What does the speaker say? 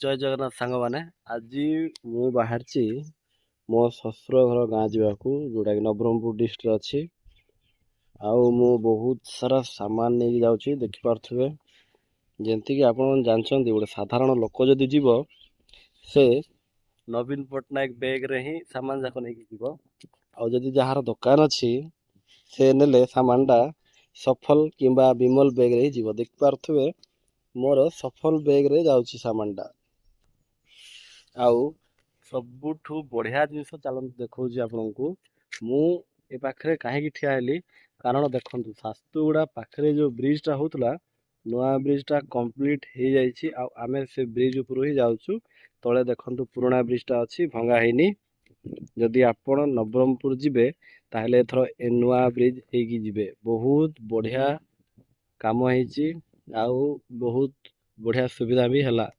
जय जगन्नाथ सांग मैंने आज मु बाहर मो शशुर घर गाँ जावाक जोटा कि नवरंगपुर डिस्ट्रिक्ट अच्छी आउ मु बहुत सारा सामान नहीं जाऊँगी देखिपे जमती कि आप जानते गोटे साधारण लोक जदि जीव से नवीन पट्टनायक बैग रे ही सामान जाक नहीं जीव आदि जार दुकान अच्छी से नेले सामान टा सफल किंबा विमल बैग रे जीव देखिपे मोर सफल बैग रे जाऊँगी सामान टा आउ सबुठू बढ़िया जिनस चलते देखा आपको मु ए पाखे कहीं ठिया हेली कारण देखु शास्तुगुड़ा पाखे जो ब्रिजटा होता नुआ ब्रिजटा कंप्लीट हो जाइए आम से ब्रिज उपरू ही जाऊँ तले देखु पुराना ब्रिजटा अच्छी भंगा हैनी जदि आपण नवरंगपुर जिबे ताहले एथर ए नुआ ब्रिज होगी जिबे बहुत बढ़िया काम होइछि आउ बहुत बढ़िया सुविधा भी है।